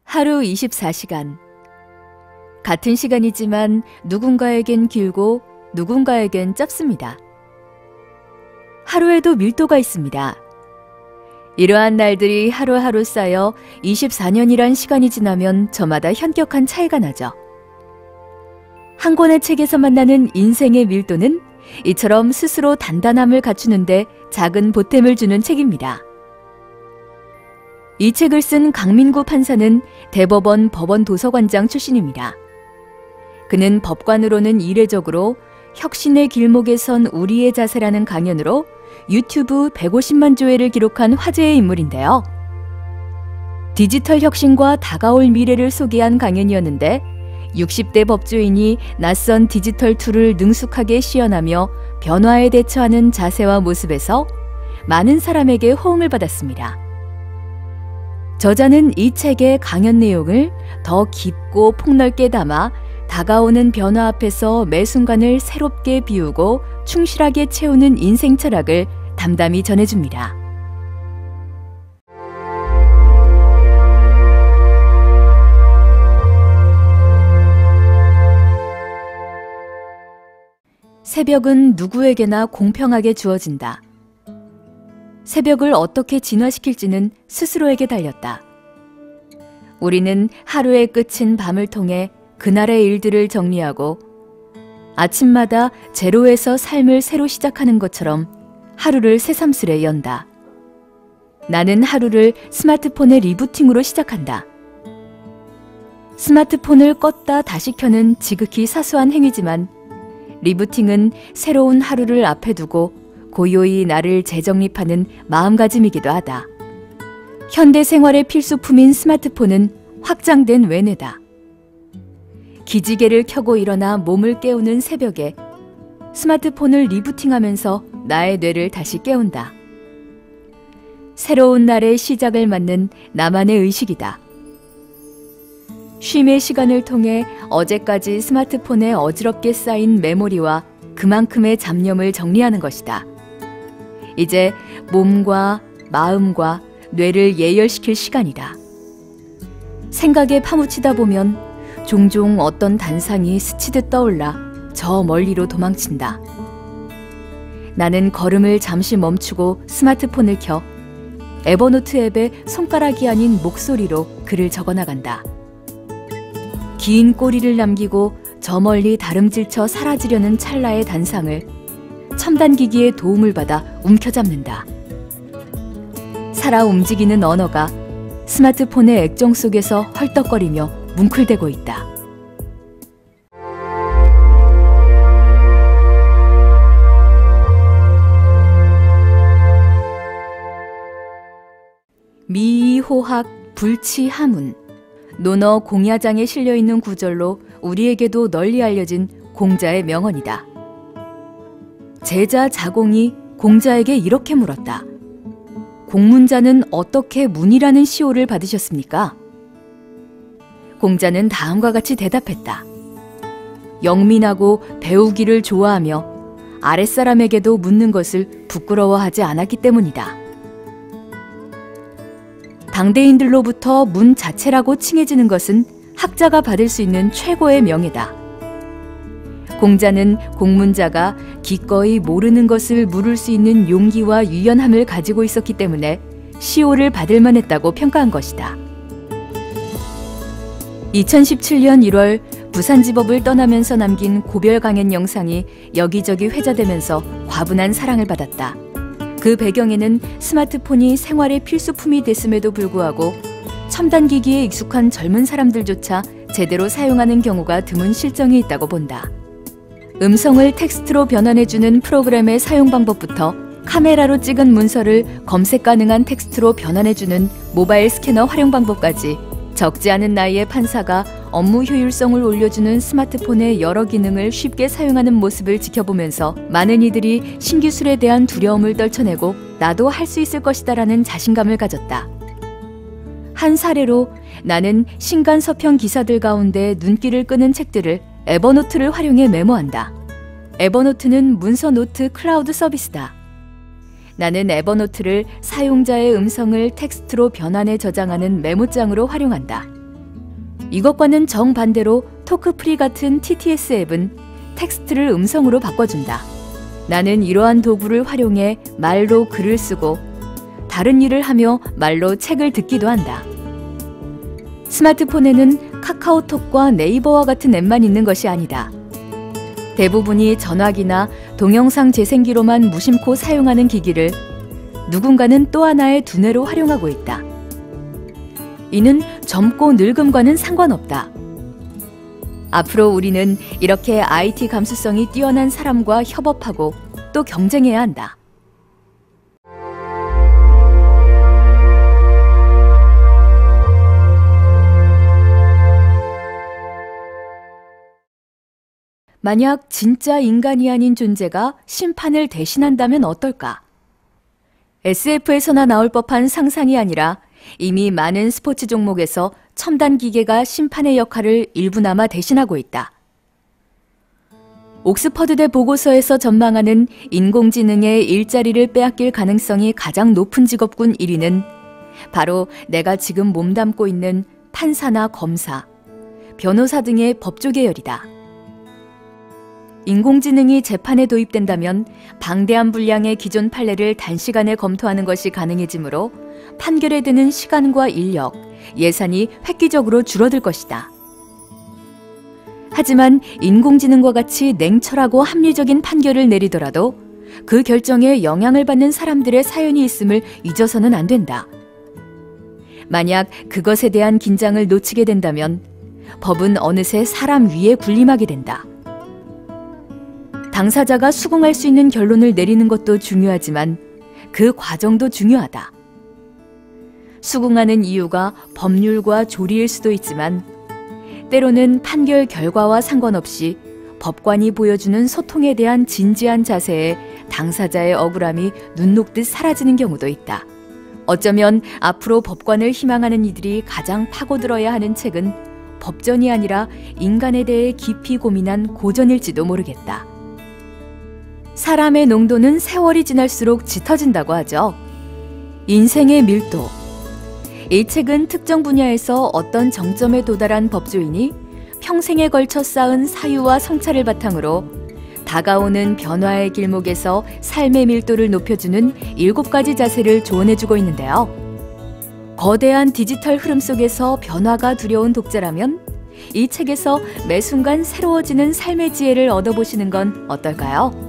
하루 24시간. 같은 시간이지만 누군가에겐 길고 누군가에겐 짧습니다. 하루에도 밀도가 있습니다. 이러한 날들이 하루하루 쌓여 24년이란 시간이 지나면 저마다 현격한 차이가 나죠. 한 권의 책에서 만나는 인생의 밀도는 이처럼 스스로 단단함을 갖추는데 작은 보탬을 주는 책입니다. 이 책을 쓴 강민구 판사는 대법원 법원도서관장 출신입니다. 그는 법관으로는 이례적으로 혁신의 길목에 선 우리의 자세라는 강연으로 유튜브 150만 조회를 기록한 화제의 인물인데요. 디지털 혁신과 다가올 미래를 소개한 강연이었는데 60대 법조인이 낯선 디지털 툴을 능숙하게 시연하며 변화에 대처하는 자세와 모습에서 많은 사람에게 호응을 받았습니다. 저자는 이 책의 강연 내용을 더 깊고 폭넓게 담아 다가오는 변화 앞에서 매 순간을 새롭게 비우고 충실하게 채우는 인생 철학을 담담히 전해줍니다. 새벽은 누구에게나 공평하게 주어진다. 새벽을 어떻게 진화시킬지는 스스로에게 달렸다. 우리는 하루의 끝인 밤을 통해 그날의 일들을 정리하고 아침마다 제로에서 삶을 새로 시작하는 것처럼 하루를 새삼스레 연다. 나는 하루를 스마트폰의 리부팅으로 시작한다. 스마트폰을 껐다 다시 켜는 지극히 사소한 행위지만 리부팅은 새로운 하루를 앞에 두고 고요히 나를 재정립하는 마음가짐이기도 하다. 현대 생활의 필수품인 스마트폰은 확장된 외뇌다. 기지개를 켜고 일어나 몸을 깨우는 새벽에 스마트폰을 리부팅하면서 나의 뇌를 다시 깨운다. 새로운 날의 시작을 맞는 나만의 의식이다. 쉼의 시간을 통해 어제까지 스마트폰에 어지럽게 쌓인 메모리와 그만큼의 잡념을 정리하는 것이다. 이제 몸과 마음과 뇌를 예열시킬 시간이다. 생각에 파묻히다 보면 종종 어떤 단상이 스치듯 떠올라 저 멀리로 도망친다. 나는 걸음을 잠시 멈추고 스마트폰을 켜 에버노트 앱에 손가락이 아닌 목소리로 글을 적어나간다. 긴 꼬리를 남기고 저 멀리 다름질쳐 사라지려는 찰나의 단상을 첨단기기의 도움을 받아 움켜잡는다. 살아 움직이는 언어가 스마트폰의 액정 속에서 헐떡거리며 뭉클대고 있다. 미이호학 불치하문. 논어 공야장에 실려있는 구절로 우리에게도 널리 알려진 공자의 명언이다. 제자 자공이 공자에게 이렇게 물었다. 공문자는 어떻게 문이라는 시호를 받으셨습니까? 공자는 다음과 같이 대답했다. 영민하고 배우기를 좋아하며 아랫사람에게도 묻는 것을 부끄러워하지 않았기 때문이다. 당대인들로부터 문 자체라고 칭해지는 것은 학자가 받을 수 있는 최고의 명예다. 공자는 공문자가 기꺼이 모르는 것을 물을 수 있는 용기와 유연함을 가지고 있었기 때문에 시호를 받을 만했다고 평가한 것이다. 2017년 1월 부산지법을 떠나면서 남긴 고별 강연 영상이 여기저기 회자되면서 과분한 사랑을 받았다. 그 배경에는 스마트폰이 생활의 필수품이 됐음에도 불구하고 첨단기기에 익숙한 젊은 사람들조차 제대로 사용하는 경우가 드문 실정이 있다고 본다. 음성을 텍스트로 변환해주는 프로그램의 사용 방법부터 카메라로 찍은 문서를 검색 가능한 텍스트로 변환해주는 모바일 스캐너 활용 방법까지 적지 않은 나이의 판사가 업무 효율성을 올려주는 스마트폰의 여러 기능을 쉽게 사용하는 모습을 지켜보면서 많은 이들이 신기술에 대한 두려움을 떨쳐내고 나도 할 수 있을 것이다라는 자신감을 가졌다. 한 사례로 나는 신간 서평 기사들 가운데 눈길을 끄는 책들을 에버노트를 활용해 메모한다. 에버노트는 문서 노트 클라우드 서비스다. 나는 에버노트를 사용자의 음성을 텍스트로 변환해 저장하는 메모장으로 활용한다. 이것과는 정반대로 토크프리 같은 TTS 앱은 텍스트를 음성으로 바꿔준다. 나는 이러한 도구를 활용해 말로 글을 쓰고 다른 일을 하며 말로 책을 듣기도 한다. 스마트폰에는 카카오톡과 네이버와 같은 앱만 있는 것이 아니다. 대부분이 전화기나 동영상 재생기로만 무심코 사용하는 기기를 누군가는 또 하나의 두뇌로 활용하고 있다. 이는 젊고 늙음과는 상관없다. 앞으로 우리는 이렇게 IT 감수성이 뛰어난 사람과 협업하고 또 경쟁해야 한다. 만약 진짜 인간이 아닌 존재가 심판을 대신한다면 어떨까? SF에서나 나올 법한 상상이 아니라 이미 많은 스포츠 종목에서 첨단 기계가 심판의 역할을 일부나마 대신하고 있다. 옥스퍼드대 보고서에서 전망하는 인공지능의 일자리를 빼앗길 가능성이 가장 높은 직업군 1위는 바로 내가 지금 몸담고 있는 판사나 검사, 변호사 등의 법조 계열이다. 인공지능이 재판에 도입된다면 방대한 분량의 기존 판례를 단시간에 검토하는 것이 가능해지므로 판결에 드는 시간과 인력, 예산이 획기적으로 줄어들 것이다. 하지만 인공지능과 같이 냉철하고 합리적인 판결을 내리더라도 그 결정에 영향을 받는 사람들의 사연이 있음을 잊어서는 안 된다. 만약 그것에 대한 긴장을 놓치게 된다면 법은 어느새 사람 위에 군림하게 된다. 당사자가 수긍할 수 있는 결론을 내리는 것도 중요하지만 그 과정도 중요하다. 수긍하는 이유가 법률과 조리일 수도 있지만 때로는 판결 결과와 상관없이 법관이 보여주는 소통에 대한 진지한 자세에 당사자의 억울함이 눈 녹듯 사라지는 경우도 있다. 어쩌면 앞으로 법관을 희망하는 이들이 가장 파고들어야 하는 책은 법전이 아니라 인간에 대해 깊이 고민한 고전일지도 모르겠다. 사람의 농도는 세월이 지날수록 짙어진다고 하죠. 인생의 밀도. 이 책은 특정 분야에서 어떤 정점에 도달한 법조인이 평생에 걸쳐 쌓은 사유와 성찰을 바탕으로 다가오는 변화의 길목에서 삶의 밀도를 높여주는 7가지 자세를 조언해주고 있는데요. 거대한 디지털 흐름 속에서 변화가 두려운 독자라면 이 책에서 매 순간 새로워지는 삶의 지혜를 얻어보시는 건 어떨까요?